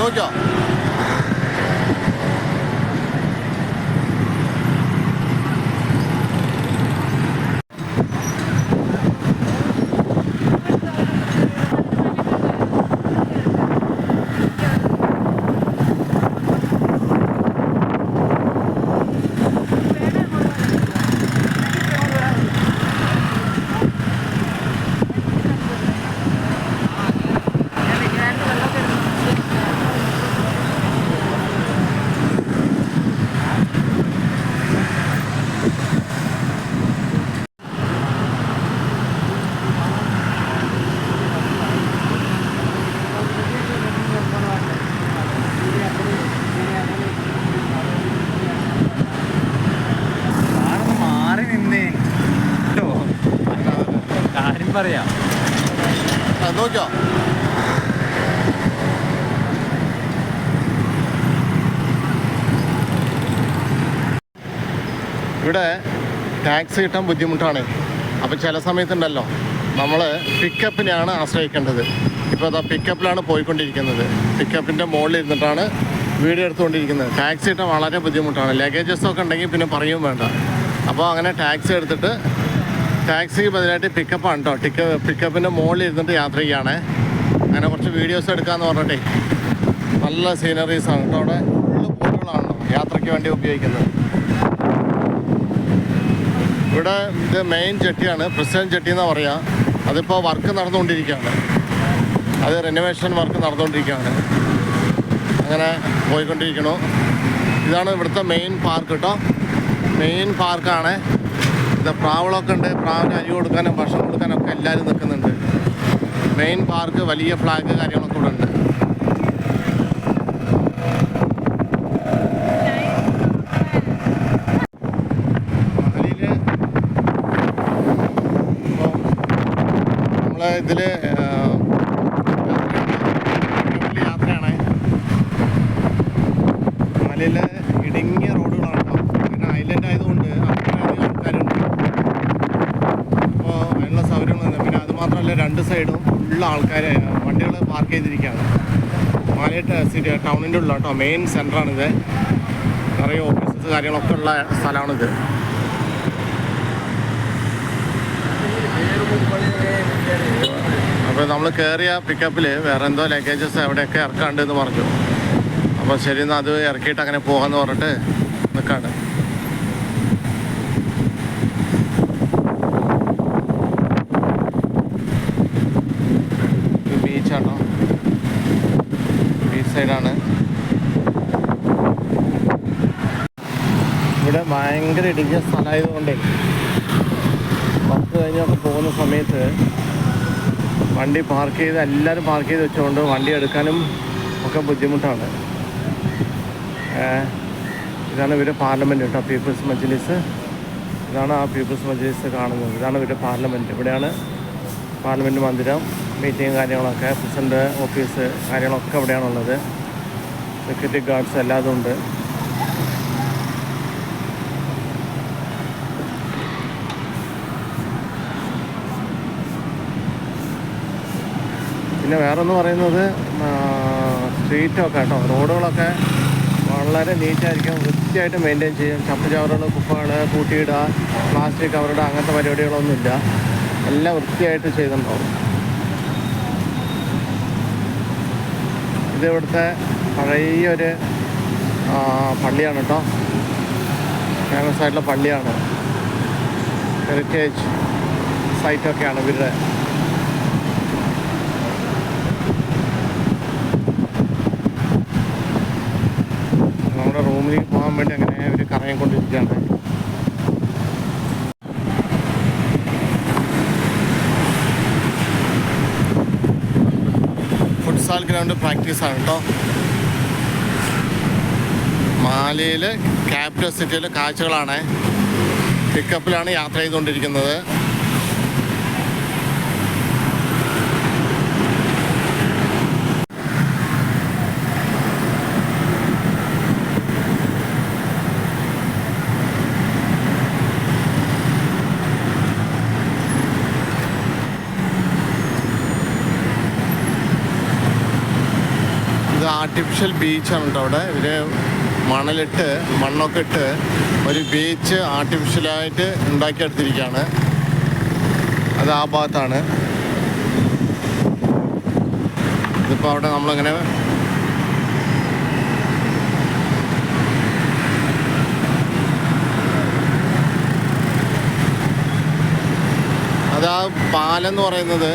നോക്കിയോ? പറയാം നോക്കിയോ? ഇവിടെ ടാക്സി കിട്ടാൻ ബുദ്ധിമുട്ടാണ്. അപ്പോൾ ചില സമയത്തുണ്ടല്ലോ നമ്മൾ പിക്കപ്പിനെയാണ് ആശ്രയിക്കേണ്ടത്. ഇപ്പോൾ അതാ പിക്കപ്പിലാണ് പോയിക്കൊണ്ടിരിക്കുന്നത്. പിക്കപ്പിൻ്റെ മുകളിൽ ഇരുന്നിട്ടാണ് വീഡിയോ എടുത്തുകൊണ്ടിരിക്കുന്നത്. ടാക്സി കിട്ടാൻ വളരെ ബുദ്ധിമുട്ടാണ്. ലഗേജസൊക്കെ ഉണ്ടെങ്കിൽ പിന്നെ പറയുകയും വേണ്ട. അപ്പോൾ അങ്ങനെ ടാക്സി എടുത്തിട്ട് ടാക്സിക്ക് ബദലായിട്ട് പിക്കപ്പാണ് കേട്ടോ. പിക്കപ്പിൻ്റെ മുകളിൽ ഇരുന്നിട്ട് യാത്ര ചെയ്യുകയാണ്. അങ്ങനെ കുറച്ച് വീഡിയോസ് എടുക്കാമെന്ന് പറഞ്ഞിട്ടേ നല്ല സീനറീസാണ് കേട്ടോ. അവിടെ ഫുള്ള് ബോട്ടുകളാണല്ലോ യാത്രയ്ക്ക് വേണ്ടി ഉപയോഗിക്കുന്നത്. ഇവിടെ ഇത് മെയിൻ ജെട്ടിയാണ്, പ്രസിഡന്റ് ജെട്ടി എന്നാണ് പറയുക. അതിപ്പോൾ വർക്ക് നടന്നുകൊണ്ടിരിക്കുകയാണ്. അത് റിനോവേഷൻ വർക്ക് നടന്നുകൊണ്ടിരിക്കുകയാണ്. അങ്ങനെ പോയിക്കൊണ്ടിരിക്കണു. ഇതാണ് ഇവിടുത്തെ മെയിൻ പാർക്ക് കേട്ടോ. മെയിൻ പാർക്കാണ് ഇത്. പ്രാവുകളൊക്കെ ഉണ്ട്. പ്രാവിന് അരി കൊടുക്കാനും ഭക്ഷണം കൊടുക്കാനൊക്കെ എല്ലാവരും നിൽക്കുന്നുണ്ട്. മെയിൻ പാർക്ക് വലിയ ഫ്ലാഗ് കാര്യങ്ങളൊക്കെ ഇവിടെ ഉണ്ട്. ഇതിൽ യാത്രയാണ്. മലയിൽ ഇടുങ്ങിയ റോഡുകളാണ് കേട്ടോ. പിന്നെ ഐലൻഡ് ആയതുകൊണ്ട് അത്രയധികം ആൾക്കാരുണ്ട്. അപ്പോൾ അതിനുള്ള സൗകര്യങ്ങളൊന്നും. പിന്നെ അതുമാത്രമല്ല, രണ്ട് സൈഡും ഉള്ള ആൾക്കാർ വണ്ടികൾ പാർക്ക് ചെയ്തിരിക്കുകയാണ്. മാലയിട്ട് ടൗണിൻ്റെ ഉള്ള കേട്ടോ. മെയിൻ സെൻ്ററാണിത്. നിറയെ ഓഫീസസ് കാര്യങ്ങളൊക്കെ ഉള്ള സ്ഥലമാണിത്. അപ്പോൾ നമ്മൾ കയറിയ പിക്കപ്പിൽ വേറെ എന്തോ ലഗേജസ് എവിടെയൊക്കെ ഇറക്കാണ്ടെന്ന് പറഞ്ഞു. അപ്പോൾ ശരി എന്നാൽ അത് ഇറക്കിയിട്ട് അങ്ങനെ പോകാമെന്ന് പറഞ്ഞിട്ട് നിൽക്കാണ്. ബീച്ചാണോ? ബീച്ച് സൈഡാണ്. ഇവിടെ ഭയങ്കര ഇടുങ്ങിയ സ്ഥലമായതുകൊണ്ടേ ബസ് കഴിഞ്ഞൊക്കെ പോകുന്ന സമയത്ത് വണ്ടി പാർക്ക് ചെയ്ത് എല്ലാവരും പാർക്ക് ചെയ്ത് വെച്ചുകൊണ്ട് വണ്ടി എടുക്കാനും ഒക്കെ ബുദ്ധിമുട്ടാണ്. ഇതാണ് ഇവരുടെ പാർലമെൻറ്റ് കേട്ടോ, പീപ്പിൾസ് മജ്ലിസ്. ഇതാണ് ആ പീപ്പിൾസ് മജ്ലിസ് കാണുന്നത്. ഇതാണ് ഇവരുടെ പാർലമെൻറ്റ്. ഇവിടെയാണ് പാർലമെൻറ്റ് മന്ദിരം. മീറ്റിംഗ് കാര്യങ്ങളൊക്കെ, പ്രസിഡൻ്റ് ഓഫീസ് കാര്യങ്ങളൊക്കെ ഇവിടെയാണുള്ളത്. സെക്യൂരിറ്റി ഗാർഡ്സ് എല്ലാതും ഉണ്ട്. പിന്നെ വേറൊന്ന് പറയുന്നത് സ്ട്രീറ്റൊക്കെ കേട്ടോ, റോഡുകളൊക്കെ വളരെ നീറ്റായിരിക്കും, വൃത്തിയായിട്ട് മെയിൻറ്റെയിൻ ചെയ്യും. ചപ്പുചവറുകൾ, കുപ്പകൾ കൂട്ടിയിടുക, പ്ലാസ്റ്റിക് കവറിടുക, അങ്ങനത്തെ പരിപാടികളൊന്നുമില്ല. എല്ലാം വൃത്തിയായിട്ട് ചെയ്തിട്ടുണ്ടാവും. ഇത് ഇവിടുത്തെ പഴയൊരു പള്ളിയാണ് കേട്ടോ. ഫേമസ് ആയിട്ടുള്ള പള്ളിയാണ്. ഹെറിറ്റേജ് സൈറ്റൊക്കെയാണ് ഇവരുടെ. നമ്മുടെ റൂമിൽ പോകാൻ വേണ്ടി അങ്ങനെ ഒരു കറങ്ങിക്കൊണ്ടിരിക്കുകയാണ്. ഫുട്സാൽ ഗ്രൗണ്ട് പ്രാക്ടീസാണ് കേട്ടോ. മാലിയിൽ ക്യാപിറ്റൽ സിറ്റിയിലെ കാഴ്ചകളാണ്. പിക്കപ്പിലാണ് യാത്ര ചെയ്തുകൊണ്ടിരിക്കുന്നത്. ആർട്ടിഫിഷ്യൽ ബീച്ചാണ് കേട്ടോ അവിടെ. ഇവർ മണ്ണൊക്കെ ഇട്ട് ഒരു ബീച്ച് ആർട്ടിഫിഷ്യലായിട്ട് ഉണ്ടാക്കിയെടുത്തിരിക്കുകയാണ്. അത് ആ ഭാഗത്താണ്. ഇതിപ്പോൾ അവിടെ നമ്മളിങ്ങനെ അത് ആ പാലം എന്ന് പറയുന്നത്